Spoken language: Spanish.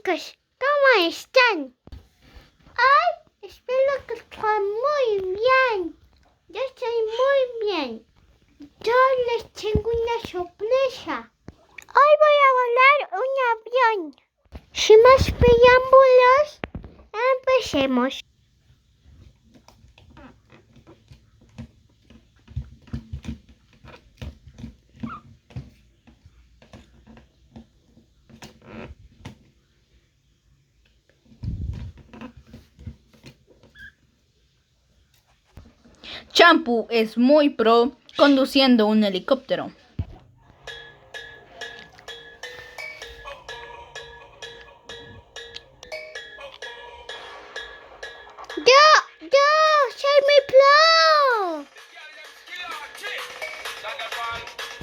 chicos, ¿cómo están? Ay, espero que estén muy bien. Yo estoy muy bien. Yo les tengo una sorpresa. Hoy voy a volar un avión. Sin más preámbulos, empecemos. Champu es muy pro conduciendo un helicóptero. Yo soy muy pro.